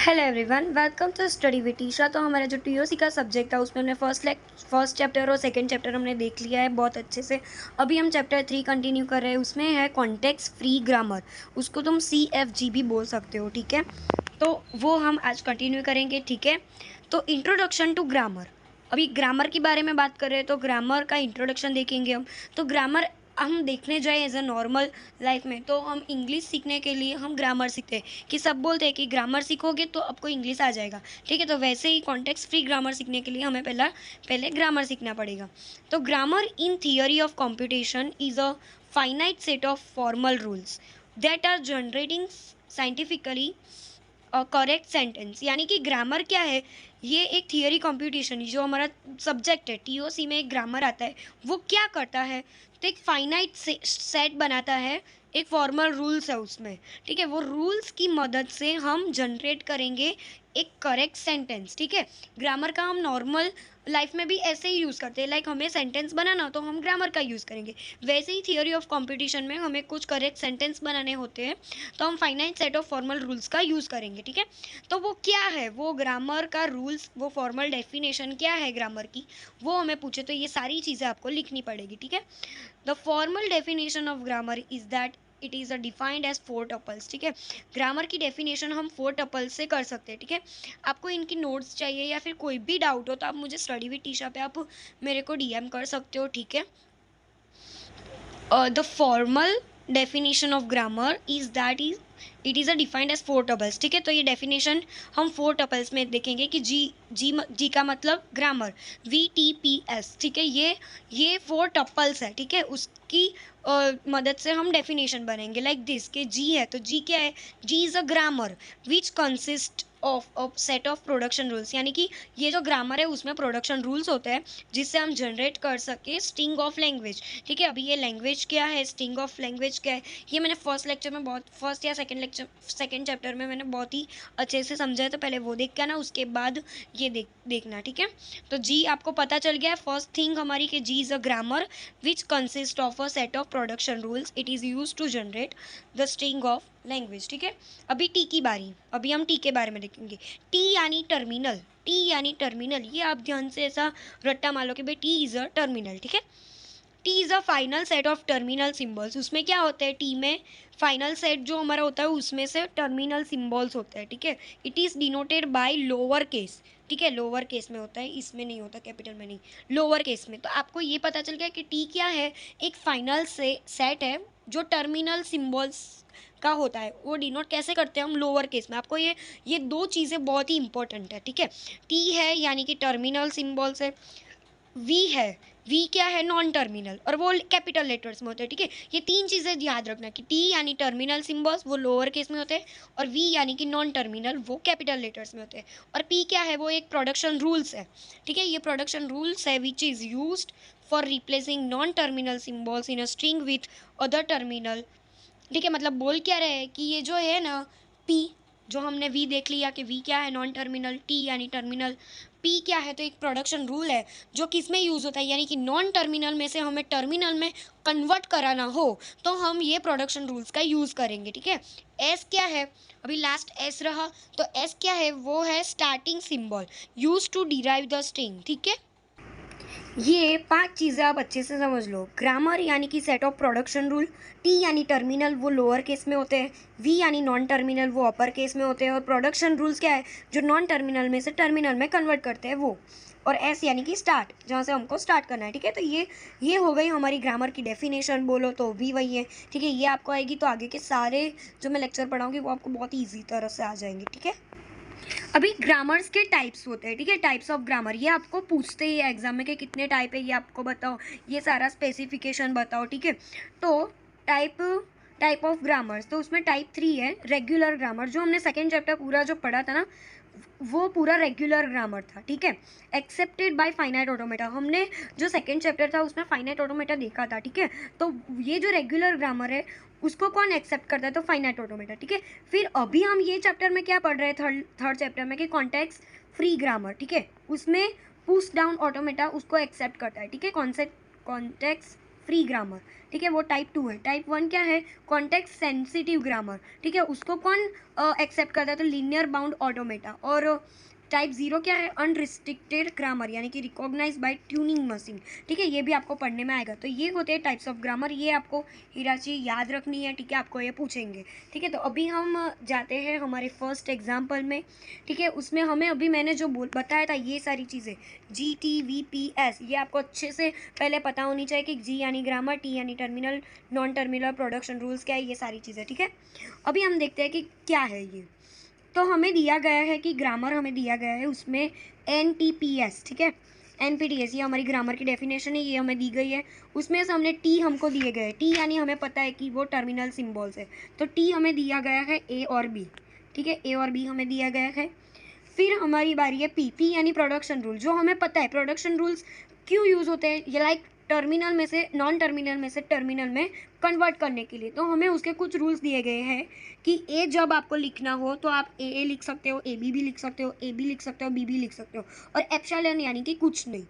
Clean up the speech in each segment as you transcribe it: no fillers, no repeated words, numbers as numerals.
Hello everyone, welcome to study with Tisha. तो हमारा जो टीओसी का सब्जेक्ट था उसमें हमने फर्स्ट चैप्टर और सेकंड चैप्टर हमने देख लिया है बहुत अच्छे से। अभी हम चैप्टर 3 कंटिन्यू कर रहे हैं। उसमें है कॉन्टेक्स्ट फ्री ग्रामर, उसको तुम CFG भी बोल सकते हो, ठीक है। तो वो हम आज कंटिन्यू करेंगे, ठीक है। तो इंट्रोडक्शन टू ग्रामर, अभी ग्रामर के बारे में बात कर रहे हैं तो ग्रामर का इंट्रोडक्शन देखेंगे हम। तो ग्रामर हम देखने जाए एज अ नॉर्मल लाइफ में तो हम इंग्लिश सीखने के लिए हम ग्रामर सीखते हैं कि सब बोलते हैं कि ग्रामर सीखोगे तो आपको इंग्लिश आ जाएगा, ठीक है। तो वैसे ही कॉन्टेक्स्ट फ्री ग्रामर सीखने के लिए हमें पहले ग्रामर सीखना पड़ेगा। तो grammar in theory of computation is a finite set of formal rules that are generating scientifically correct sentence. यानी कि ग्रामर क्या है, ये एक थियरी कंप्यूटेशन जो हमारा सब्जेक्ट है टीओसी में एक ग्रामर आता है, वो क्या करता है तो एक फाइनाइट सेट बनाता है, एक फॉर्मल रूल्स है उसमें, ठीक है। वो रूल्स की मदद से हम जनरेट करेंगे एक करेक्ट सेंटेंस, ठीक है। ग्रामर का हम नॉर्मल लाइफ में भी ऐसे ही यूज़ करते हैं, लाइक हमें सेंटेंस बनाना तो हम ग्रामर का यूज़ करेंगे। वैसे ही थियोरी ऑफ कंपटीशन में हमें कुछ करेक्ट सेंटेंस बनाने होते हैं तो हम finite set of formal rules का यूज़ करेंगे, ठीक है। तो वो क्या है, वो ग्रामर का रूल्स, वो फॉर्मल डेफिनेशन क्या है ग्रामर की, वो हमें पूछे तो ये सारी चीज़ें आपको लिखनी पड़ेगी, ठीक है। The formal definition of grammar is that it is a defined as 4 tuples, ठीक है। ग्रामर की डेफिनेशन हम 4 टपल्स से कर सकते हैं, ठीक है। आपको इनकी नोट्स चाहिए या फिर कोई भी डाउट हो तो आप मुझे स्टडी विद टीशा पे आप मेरे को DM कर सकते हो, ठीक है। The formal definition of grammar is that is it is a defined as 4 tuples, ठीक है। तो ये डेफिनेशन हम 4 टपल्स में देखेंगे कि जी का मतलब ग्रामर, VTPS, ठीक है। ये 4 टपल्स है, ठीक है। उसकी मदद से हम डेफिनेशन बनेंगे लाइक दिस कि जी है तो जी क्या है, G is a grammar which consist of set of production rules. यानी कि ये जो ग्रामर है उसमें प्रोडक्शन रूल्स होते हैं जिससे हम जनरेट कर सके स्ट्रिंग ऑफ लैंग्वेज, ठीक है। अभी ये लैंग्वेज क्या है, स्ट्रिंग ऑफ लैंग्वेज क्या है, ये मैंने फर्स्ट या सेकंड चैप्टर में मैंने बहुत ही अच्छे से समझा है। तो पहले वो देख के ना, उसके बाद ये देखना, ठीक है। तो जी आपको पता चल गया है फर्स्ट थिंग हमारी कि G is a grammar which consist of a set of production rules, it is use to generate the string of language, ठीक है। अभी टी की बारी, अभी हम टी के बारे में देखेंगे। टी यानी टर्मिनल, टी यानी टर्मिनल, ये आप ध्यान से ऐसा रट्टा मान लो कि भाई टी इज़ अ टर्मिनल, ठीक है। T is a final set of terminal symbols. उसमें क्या होता है, टी में फाइनल सेट जो हमारा होता है उसमें से टर्मिनल सिम्बल्स होते हैं, ठीक है। It is denoted by lower case, ठीक है। लोअर केस में होता है, इसमें नहीं होता, कैपिटल में नहीं, लोअर केस में। तो आपको ये पता चल गया कि टी क्या है, एक फाइनल से सेट है जो टर्मिनल सिम्बल्स का होता है। वो डिनोट कैसे करते हैं हम, लोअर केस में। आपको ये दो चीज़ें बहुत ही इंपॉर्टेंट है, ठीक है। टी है यानी कि टर्मिनल सिम्बल्स है, वी है, वी क्या है, नॉन टर्मिनल, और वो कैपिटल लेटर्स में होते हैं, ठीक है। ये तीन चीज़ें याद रखना कि टी यानी टर्मिनल सिम्बल्स वो लोअर केस में होते हैं, और वी यानी कि नॉन टर्मिनल वो कैपिटल लेटर्स में होते हैं, और पी क्या है, वो एक प्रोडक्शन रूल्स है, ठीक है। ये प्रोडक्शन रूल्स है which is used for replacing non terminal symbols in a string with other terminal, ठीक है। मतलब बोल क्या रहे हैं कि ये जो है ना, पी, जो हमने वी देख लिया कि वी क्या है, नॉन टर्मिनल, टी यानी टर्मिनल, पी क्या है तो एक प्रोडक्शन रूल है जो किस में यूज़ होता है, यानी कि नॉन टर्मिनल में से हमें टर्मिनल में कन्वर्ट कराना हो तो हम ये प्रोडक्शन रूल्स का यूज़ करेंगे, ठीक है। एस क्या है, अभी लास्ट एस रहा, तो एस क्या है, वो है starting symbol use to derive the string, ठीक है। ये 5 चीज़ें आप अच्छे से समझ लो। ग्रामर यानी कि set of production rule, T यानी टर्मिनल वो लोअर केस में होते हैं, वी यानी नॉन टर्मिनल वो अपर केस में होते हैं, और प्रोडक्शन रूल्स क्या है, जो नॉन टर्मिनल में से टर्मिनल में कन्वर्ट करते हैं वो, और एस यानी कि स्टार्ट, जहाँ से हमको स्टार्ट करना है, ठीक है। तो ये हो गई हमारी ग्रामर की डेफिनेशन, बोलो तो भी वही है, ठीक है। ये आपको आएगी तो आगे के सारे जो मैं लेक्चर पढ़ाऊँगी वो आपको बहुत ईजी तरह से आ जाएंगे, ठीक है। अभी ग्रामर्स के टाइप्स होते हैं, ठीक है। टाइप्स ऑफ ग्रामर, ये आपको पूछते ही है एग्जाम में कि कितने टाइप है, ये आपको बताओ, ये सारा स्पेसिफिकेशन बताओ, ठीक है। तो टाइप टाइप ऑफ ग्रामर्स, तो उसमें टाइप 3 है रेगुलर ग्रामर, जो हमने सेकेंड चैप्टर पूरा जो पढ़ा था ना वो पूरा रेगुलर ग्रामर था, ठीक है। एक्सेप्टेड बाय फाइनाइट ऑटोमेटा, हमने जो सेकेंड चैप्टर था उसमें फाइनाइट ऑटोमेटा देखा था, ठीक है। तो ये जो रेगुलर ग्रामर है उसको कौन एक्सेप्ट करता है, तो फाइनाइट ऑटोमेटा, ठीक है। फिर अभी हम ये चैप्टर में क्या पढ़ रहे हैं, थर्ड चैप्टर में कि कॉन्टेक्स्ट फ्री ग्रामर, ठीक है। उसमें पुश डाउन ऑटोमेटा उसको एक्सेप्ट करता है, ठीक है। कॉन्टेक्स्ट फ्री ग्रामर, ठीक है, वो टाइप 2 है। टाइप 1 क्या है? कॉन्टेक्स्ट सेंसिटिव ग्रामर, ठीक है, उसको कौन एक्सेप्ट करता है? तो लीनियर बाउंड ऑटोमेटा। और टाइप 0 क्या है? अनरिस्ट्रिक्टेड ग्रामर, यानी कि रिकॉग्नाइज बाय ट्यूनिंग मशीन, ठीक है, ये भी आपको पढ़ने में आएगा। तो ये होते हैं टाइप्स ऑफ ग्रामर, ये आपको हिराची याद रखनी है, ठीक है, आपको ये पूछेंगे, ठीक है। तो अभी हम जाते हैं हमारे फर्स्ट एग्जाम्पल में, ठीक है। उसमें हमें अभी मैंने जो बताया था ये सारी चीज़ें GTVPS, ये आपको अच्छे से पहले पता होनी चाहिए कि G यानी ग्रामर, T यानी terminal, non terminal production rules क्या है, ये सारी चीज़ें, ठीक है। अभी हम देखते हैं कि क्या है ये। तो हमें दिया गया है कि ग्रामर हमें दिया गया है, उसमें NTPS, ठीक है, NPTS, ये हमारी ग्रामर की डेफिनेशन है, ये हमें दी गई है। उसमें से हमने T हमको दिए गए, T यानी हमें पता है कि वो टर्मिनल सिम्बॉल्स है, तो T हमें दिया गया है A और B, ठीक है, A और B हमें दिया गया है। फिर हमारी बारी है P यानी प्रोडक्शन रूल, जो हमें पता है प्रोडक्शन रूल्स क्यों यूज़ होते हैं, ये लाइक टर्मिनल में से नॉन टर्मिनल में से टर्मिनल में कन्वर्ट करने के लिए। तो हमें उसके कुछ रूल्स दिए गए हैं कि ए जब आपको लिखना हो तो आप ए लिख सकते हो, ए बी लिख सकते हो, ए बी लिख सकते हो, बी भी लिख सकते हो, और एप्सिलॉन यानी कि कुछ नहीं,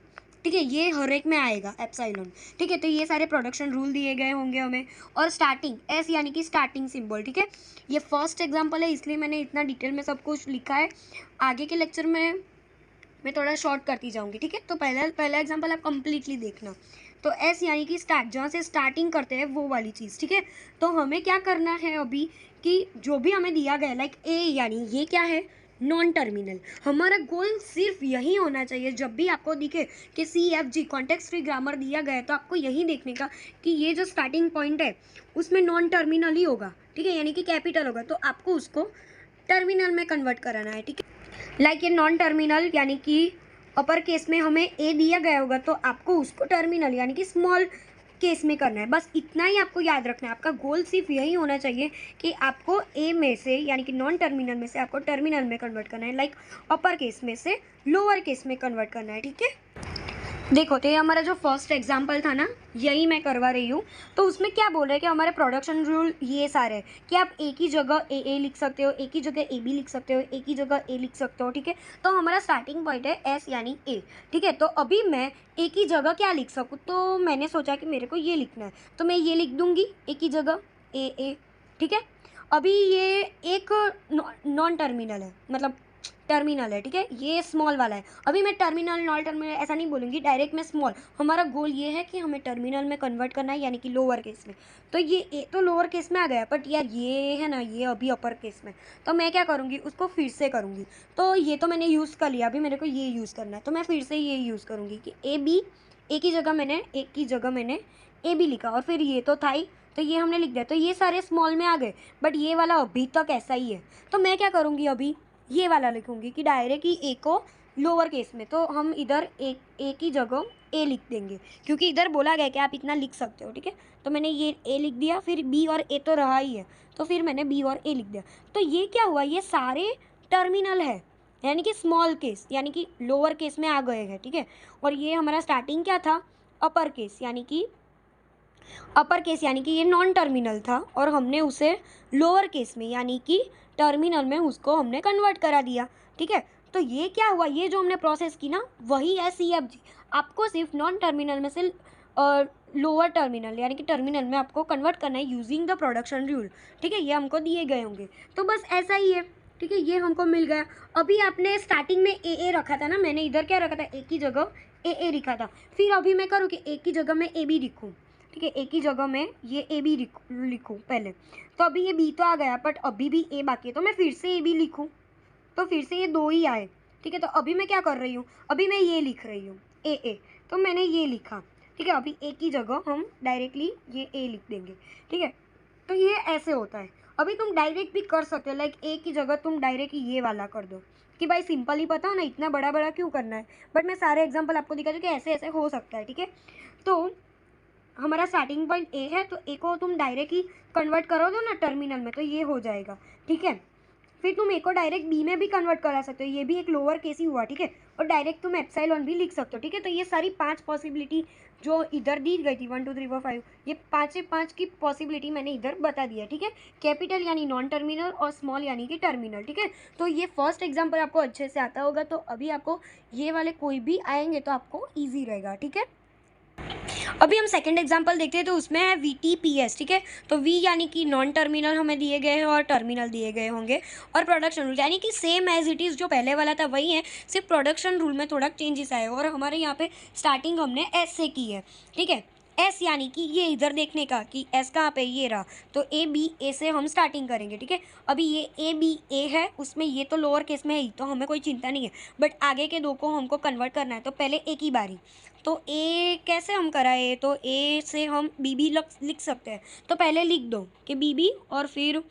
ठीक है, ये हर एक में आएगा एप्सिलॉन, ठीक है। तो ये सारे प्रोडक्शन रूल दिए गए होंगे हमें। और स्टार्टिंग एस यानी कि स्टार्टिंग सिंबल, ठीक है, ये फर्स्ट एग्जांपल है इसलिए मैंने इतना डिटेल में सब कुछ लिखा है। आगे के लेक्चर में मैं थोड़ा शॉर्ट करती जाऊंगी, ठीक है। तो पहला एग्जांपल आप कंप्लीटली देखना। तो एस यानी कि स्टार्ट, जहाँ से स्टार्टिंग करते हैं वो वाली चीज़, ठीक है। तो हमें क्या करना है अभी कि जो भी हमें दिया गया लाइक ए, यानी ये क्या है? Non terminal. हमारा गोल सिर्फ यही होना चाहिए, जब भी आपको दिखे कि CFG कॉन्टेक्स्ट फ्री ग्रामर दिया गया है तो आपको यही देखने का कि ये जो स्टार्टिंग पॉइंट है उसमें नॉन टर्मिनल ही होगा, ठीक है, यानी कि कैपिटल होगा, तो आपको उसको टर्मिनल में कन्वर्ट कराना है, ठीक है। लाइक ये नॉन टर्मिनल यानी कि अपर केस में हमें ए दिया गया होगा तो आपको उसको टर्मिनल यानी कि स्मॉल केस में करना है, बस इतना ही आपको याद रखना है। आपका गोल सिर्फ यही होना चाहिए कि आपको ए में से यानी कि नॉन टर्मिनल में से आपको टर्मिनल में कन्वर्ट करना है, लाइक अपर केस में से लोअर केस में कन्वर्ट करना है, ठीक है। देखो, तो ये हमारा जो फर्स्ट एग्जाम्पल था ना, यही मैं करवा रही हूँ। तो उसमें क्या बोल रहे हैं कि हमारे प्रोडक्शन रूल ये सारे हैं कि आप एक ही जगह ए लिख सकते हो, एक ही जगह ए बी लिख सकते हो, एक ही जगह ए लिख सकते हो, ठीक है। तो हमारा स्टार्टिंग पॉइंट है एस यानी ए, ठीक है। तो अभी मैं एक ही जगह क्या लिख सकूँ, तो मैंने सोचा कि मेरे को ये लिखना है, तो मैं ये लिख दूँगी एक ही जगह ए, ठीक है। अभी ये एक नॉन टर्मिनल है, मतलब टर्मिनल है, ठीक है, ये स्मॉल वाला है। अभी मैं टर्मिनल नॉन टर्मिनल ऐसा नहीं बोलूँगी, डायरेक्ट मैं स्मॉल, हमारा गोल ये है कि हमें टर्मिनल में कन्वर्ट करना है, यानी कि लोअर केस में। तो ये ए तो लोअर केस में आ गया, बट यार ये है ना, ये अभी अपर केस में, तो मैं क्या करूँगी, उसको फिर से करूँगी। तो ये तो मैंने यूज़ कर लिया, अभी मेरे को ये यूज़ करना है, तो मैं फिर से ये यूज़ करूँगी कि ए बी, एक ही जगह मैंने ए बी लिखा, और फिर ये तो था ही, तो ये हमने लिख दिया, तो ये सारे स्मॉल में आ गए, बट ये वाला अभी तक ऐसा ही है। तो मैं क्या करूँगी, अभी ये वाला लिखूंगी कि डायरेक्ट ही ए को लोअर केस में, तो हम इधर एक ही जगह ए लिख देंगे, क्योंकि इधर बोला गया कि आप इतना लिख सकते हो, ठीक है। तो मैंने ये ए लिख दिया, फिर बी और ए तो रहा ही है, तो फिर मैंने बी और ए लिख दिया। तो ये क्या हुआ, ये सारे टर्मिनल है, यानी कि स्मॉल केस यानी कि लोअर केस में आ गए हैं, ठीक है। और ये हमारा स्टार्टिंग क्या था, अपर केस यानी कि ये नॉन टर्मिनल था, और हमने उसे लोअर केस में यानी कि टर्मिनल में उसको हमने कन्वर्ट करा दिया, ठीक है। तो ये क्या हुआ, ये जो हमने प्रोसेस की ना, वही है CFG। आपको सिर्फ नॉन टर्मिनल में से लोअर टर्मिनल यानी कि टर्मिनल में आपको कन्वर्ट करना है यूजिंग द प्रोडक्शन रूल, ठीक है। ये हमको दिए गए होंगे, तो बस ऐसा ही है, ठीक है, ये हमको मिल गया। अभी आपने स्टार्टिंग में ए रखा था ना, मैंने इधर क्या रखा था, एक ही जगह ए लिखा था। फिर अभी मैं करूँ कि एक ही जगह में ए बी लिखूँ, ठीक है, एक ही जगह में ये ए बी लिखूँ पहले। तो अभी ये बी तो आ गया, बट अभी भी ए बाकी है, तो मैं फिर से ए बी लिखूँ, तो फिर से ये दो ही आए, ठीक है। तो अभी मैं क्या कर रही हूँ, अभी मैं ये लिख रही हूँ ए, तो मैंने ये लिखा, ठीक है। अभी एक ही जगह हम डायरेक्टली ये ए लिख देंगे, ठीक है। तो ये ऐसे होता है। अभी तुम डायरेक्ट भी कर सकते हो, लाइक ए की जगह तुम डायरेक्ट ये वाला कर दो कि भाई सिंपल ही पता हो ना, इतना बड़ा बड़ा क्यों करना है। बट मैं सारे एग्जाम्पल आपको दिखा दूँ कि ऐसे ऐसे हो सकता है, ठीक है। तो हमारा स्टार्टिंग पॉइंट ए है, तो ए को तुम डायरेक्ट ही कन्वर्ट करो दो ना टर्मिनल में, तो ये हो जाएगा, ठीक है। फिर तुम ए को डायरेक्ट बी में भी कन्वर्ट करा सकते हो, ये भी एक लोअर केस ही हुआ, ठीक है। और डायरेक्ट तुम एप्सिलॉन भी लिख सकते हो, ठीक है। तो ये सारी 5 पॉसिबिलिटी जो इधर दी गई थी 1 2 3 4 5, ये 5 की पॉसिबिलिटी मैंने इधर बता दिया, ठीक है। कैपिटल यानी नॉन टर्मिनल और स्मॉल यानी कि टर्मिनल, ठीक है। तो ये फर्स्ट एग्जाम्पल आपको अच्छे से आता होगा, तो अभी आपको ये वाले कोई भी आएंगे तो आपको ईजी रहेगा, ठीक है। अभी हम सेकंड एग्जांपल देखते हैं, तो उसमें है VTPS, ठीक है। तो V यानी कि नॉन टर्मिनल हमें दिए गए हैं और टर्मिनल दिए गए होंगे, और प्रोडक्शन रूल यानी कि सेम एज इट इज़ जो पहले वाला था वही है, सिर्फ प्रोडक्शन रूल में थोड़ा चेंजेस आए, और हमारे यहाँ पे स्टार्टिंग हमने S से की है, ठीक है। S यानी कि ये इधर देखने का कि S कहाँ पे, ये रहा, तो A से हम स्टार्टिंग करेंगे, ठीक है। अभी ये A है, उसमें ये तो लोअर केस में है ही, तो हमें कोई चिंता नहीं है, बट आगे के दो को हमको कन्वर्ट करना है, तो पहले A की बारी। तो ए कैसे हम कराए, तो ए से हम बी भी लिख सकते हैं, तो पहले लिख दो कि बी, और फिर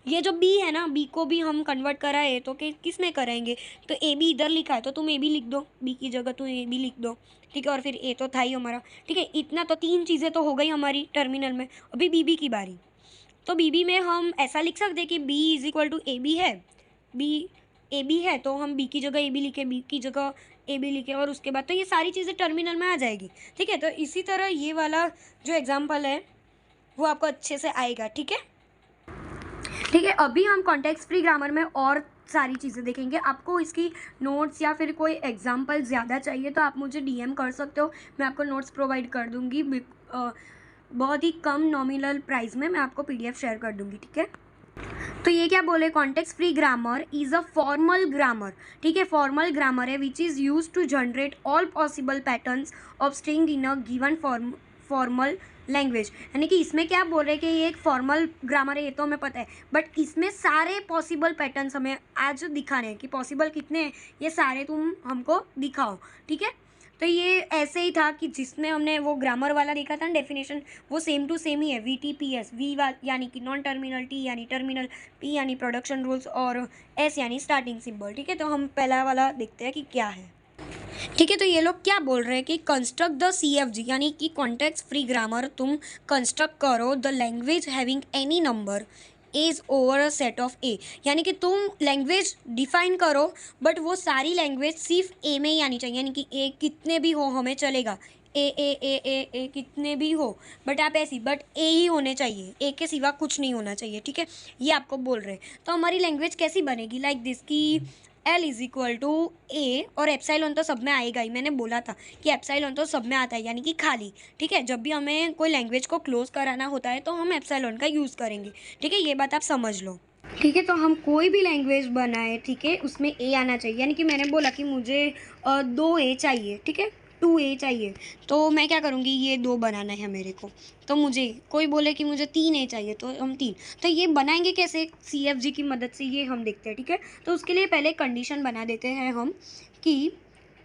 ये जो बी है ना, बी को भी हम कन्वर्ट कराए तो किस में कराएंगे, तो ए बी इधर लिखा है तो तुम ए बी लिख दो, बी की जगह तुम ए बी लिख दो, ठीक है। और फिर ए तो था ही हमारा, ठीक है। इतना तो तीन चीज़ें तो हो गई हमारी टर्मिनल में। अभी बी की बारी, तो बी में हम ऐसा लिख सकते हैं कि B is equal to A B है, बी ए बी है, तो हम बी की जगह ए बी लिखे, बी की जगह ए बी लिखे, और उसके बाद तो ये सारी चीज़ें टर्मिनल में आ जाएगी, ठीक है। तो इसी तरह ये वाला जो एग्जाम्पल है वो आपको अच्छे से आएगा, ठीक है। ठीक है, अभी हम कॉन्टेक्स्ट फ्री ग्रामर में और सारी चीज़ें देखेंगे। आपको इसकी नोट्स या फिर कोई एग्जाम्पल ज़्यादा चाहिए तो आप मुझे DM कर सकते हो, मैं आपको नोट्स प्रोवाइड कर दूँगी, बहुत ही कम नॉमिनल प्राइस में मैं आपको PDF शेयर कर दूँगी, ठीक है। तो ये क्या बोले, context free grammar is a formal grammar, ठीक है। फॉर्मल ग्रामर है which is use to generate all possible patterns of string in a given formal language. यानी कि इसमें क्या बोल रहे हैं कि ये एक फॉर्मल ग्रामर है, ये तो हमें पता है, बट इसमें सारे पॉसिबल पैटर्न्स हमें आज दिखाने हैं कि पॉसिबल कितने हैं, ये सारे तुम हमको दिखाओ, ठीक है। तो ये ऐसे ही था कि जिसमें हमने वो ग्रामर वाला देखा था ना डेफिनेशन, वो सेम टू सेम ही है। VTPS, यानी कि नॉन टर्मिनल, T यानी टर्मिनल, P यानी प्रोडक्शन रूल्स, और S यानी स्टार्टिंग सिंबल, ठीक है। तो हम पहला वाला देखते हैं कि क्या है, ठीक है। तो ये लोग क्या बोल रहे हैं कि कंस्ट्रक्ट द CFG यानी कि कॉन्टेक्स्ट फ्री ग्रामर तुम कंस्ट्रक्ट करो the language having any number is over a set of a, यानी कि तुम लैंग्वेज डिफाइन करो, बट वो सारी लैंग्वेज सिर्फ ए में ही आनी चाहिए, यानी कि ए कितने भी हो हमें चलेगा, ए कितने भी हो, बट आप ऐसी बट ए ही होने चाहिए, ए के सिवा कुछ नहीं होना चाहिए, ठीक है। ये आपको बोल रहे हैं। तो हमारी लैंग्वेज कैसी बनेगी, लाइक दिस की L इज इक्वल टू ए, और एप्सिलॉन तो सब में आएगा ही, मैंने बोला था कि एप्सिलॉन तो सब में आता है, यानी कि खाली, ठीक है। जब भी हमें कोई लैंग्वेज को क्लोज कराना होता है तो हम एप्सिलॉन का यूज़ करेंगे, ठीक है। ये बात आप समझ लो, ठीक है। तो हम कोई भी लैंग्वेज बनाए, ठीक है, उसमें ए आना चाहिए, यानी कि मैंने बोला कि मुझे 2 ए चाहिए, ठीक है, 2 ए चाहिए, तो मैं क्या करूँगी, ये 2 बनाना है मेरे को, तो मुझे कोई बोले कि मुझे 3 ए चाहिए तो हम 3, तो ये बनाएंगे कैसे, CFG की मदद से, ये हम देखते हैं, ठीक है। तो उसके लिए पहले कंडीशन बना देते हैं हम कि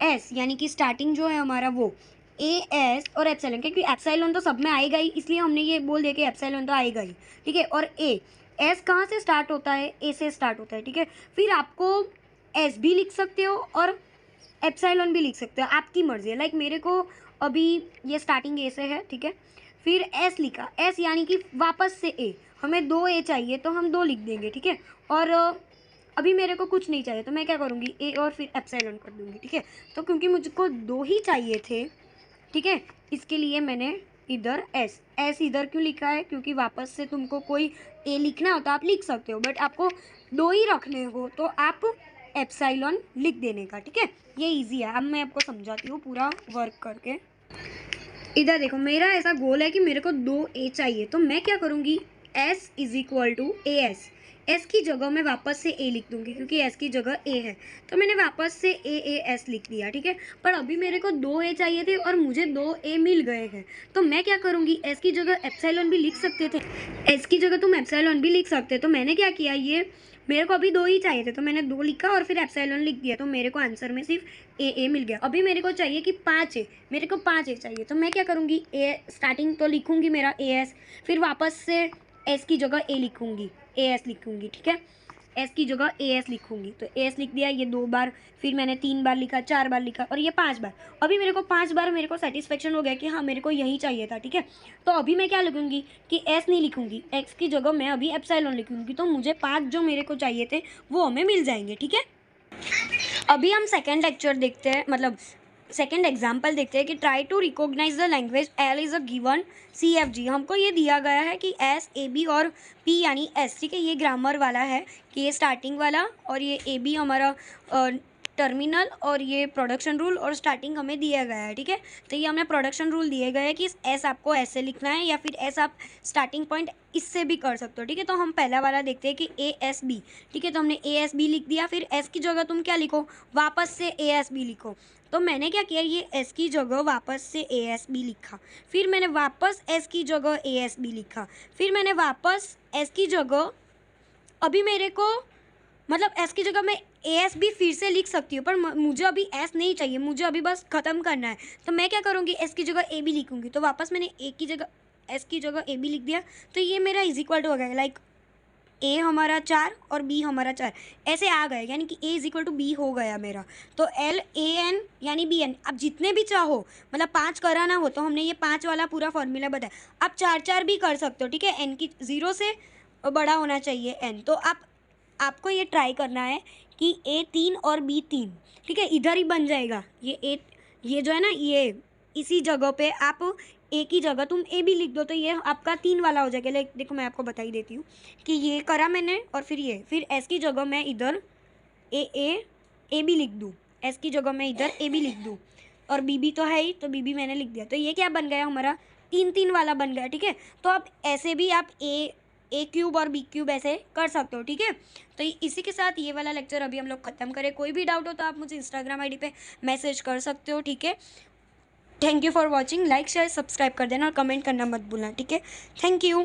S यानी कि स्टार्टिंग जो है हमारा वो AS और एप्सिलॉन, क्योंकि एप्सिलॉन तो सब में आएगा ही, इसलिए हमने ये बोल दिया कि एप्सिलॉन तो आएगा ही, ठीक है। और S कहाँ से स्टार्ट होता है, A से स्टार्ट होता है, ठीक है। फिर आपको S भी लिख सकते हो और एप्सिलॉन भी लिख सकते हो, आपकी मर्जी है। लाइक मेरे को अभी ये स्टार्टिंग ए से है, ठीक है। फिर S लिखा, S यानी कि वापस से A, हमें 2 ए चाहिए तो हम 2 लिख देंगे, ठीक है। और अभी मेरे को कुछ नहीं चाहिए तो मैं क्या करूँगी, ए और फिर एप्सिलॉन कर दूँगी, ठीक है। तो क्योंकि मुझको 2 ही चाहिए थे, ठीक है, इसके लिए मैंने इधर S इधर क्यों लिखा है, क्योंकि वापस से तुमको कोई ए लिखना हो तो आप लिख सकते हो, बट आपको 2 ही रखने हो तो आप एप्सिलॉन लिख देने का, ठीक है। ये इजी है। अब मैं आपको समझाती हूँ पूरा वर्क करके। इधर देखो, मेरा ऐसा गोल है कि मेरे को 2 ए चाहिए, तो मैं क्या करूँगी, S is equal to AS, S की जगह मैं वापस से A लिख दूँगी क्योंकि S की जगह A है, तो मैंने वापस से AS लिख दिया, ठीक है। पर अभी मेरे को 2 ए चाहिए थे और मुझे 2 ए मिल गए हैं, तो मैं क्या करूँगी, S की जगह एप्सिलॉन भी लिख सकते थे, S की जगह तुम एप्सिलॉन भी लिख सकते, तो मैंने क्या किया, ये मेरे को अभी 2 ही चाहिए थे तो मैंने 2 लिखा और फिर एप्सिलॉन लिख दिया, तो मेरे को आंसर में सिर्फ ए मिल गया। अभी मेरे को चाहिए कि 5 ए, मेरे को 5 ए चाहिए, तो मैं क्या करूँगी, ए स्टार्टिंग तो लिखूँगी मेरा AS, फिर वापस से S की जगह A लिखूँगी, AS लिखूँगी, ठीक है। S की जगह AS लिखूँगी, तो AS लिख दिया, ये 2 बार, फिर मैंने 3 बार लिखा, 4 बार लिखा, और ये 5 बार। अभी मेरे को 5 बार मेरे को सेटिस्फेक्शन हो गया कि हाँ मेरे को यही चाहिए था, ठीक है। तो अभी मैं क्या लिखूँगी कि S नहीं लिखूँगी, X की जगह मैं अभी एप्सिलॉन लिखूँगी, तो मुझे 5 जो मेरे को चाहिए थे वो हमें मिल जाएंगे, ठीक है। अभी हम सेकेंड लेक्चर देखते हैं, मतलब सेकेंड एग्जाम्पल देखते हैं कि try to recognise the language L is a given CFG। हमको ये दिया गया है कि S A B और P यानी S, ठीक है, ये ग्रामर वाला है कि ये स्टार्टिंग वाला और ये A B हमारा टर्मिनल और ये प्रोडक्शन रूल और स्टार्टिंग हमें दिया गया है, ठीक है। तो ये हमें प्रोडक्शन रूल दिए गए हैं कि एस आपको ऐसे लिखना है या फिर एस आप स्टार्टिंग पॉइंट इससे भी कर सकते हो, ठीक है। तो हम पहला वाला देखते हैं कि ए एस बी, ठीक है। तो हमने ए एस बी लिख दिया, फिर एस की जगह तुम क्या लिखो, वापस से ए एस बी लिखो। तो मैंने क्या किया, ये एस की जगह वापस से ए एस बी लिखा, फिर मैंने वापस एस की जगह ए एस बी लिखा, फिर मैंने वापस एस की जगह, अभी मेरे को मतलब एस की जगह मैं ए एस बी फिर से लिख सकती हूँ, पर मुझे अभी एस नहीं चाहिए, मुझे अभी बस ख़त्म करना है। तो मैं क्या करूँगी, एस की जगह ए बी लिखूँगी। तो वापस मैंने ए की जगह एस की जगह ए बी लिख दिया। तो ये मेरा इज इक्वल टू हो गया, लाइक ए हमारा 4 और बी हमारा 4 ऐसे आ गए, यानी कि ए इज इक्वल टू बी हो गया मेरा। तो एल ए एन यानी बी एन, अब जितने भी चाहो, मतलब 5 कराना हो तो हमने ये 5 वाला पूरा फॉर्मूला बताया। आप 4 भी कर सकते हो, ठीक है। एन की 0 से बड़ा होना चाहिए एन। तो आपको ये ट्राई करना है कि ए 3 और बी 3, ठीक है, इधर ही बन जाएगा ये जो है ना, ये इसी जगह पे आप ए की जगह तुम ए भी लिख दो, तो ये आपका 3 वाला हो जाएगा। लाइक देखो मैं आपको बता ही देती हूँ कि ये करा मैंने, और फिर एस की जगह मैं इधर ए बी लिख दूँ, एस की जगह मैं इधर ए बी लिख दूँ, और बी बी तो है ही, तो बी बी मैंने लिख दिया। तो ये क्या बन गया हमारा, 3 वाला बन गया, ठीक है। तो आप ऐसे भी आप ए क्यूब और बी क्यूब ऐसे कर सकते हो, ठीक है। तो इसी के साथ ये वाला लेक्चर अभी हम लोग ख़त्म करें। कोई भी डाउट हो तो आप मुझे इंस्टाग्राम आईडी पे मैसेज कर सकते हो, ठीक है। Thank you for watching. Like share subscribe कर देना और कमेंट करना मत भूलना, ठीक है। Thank you.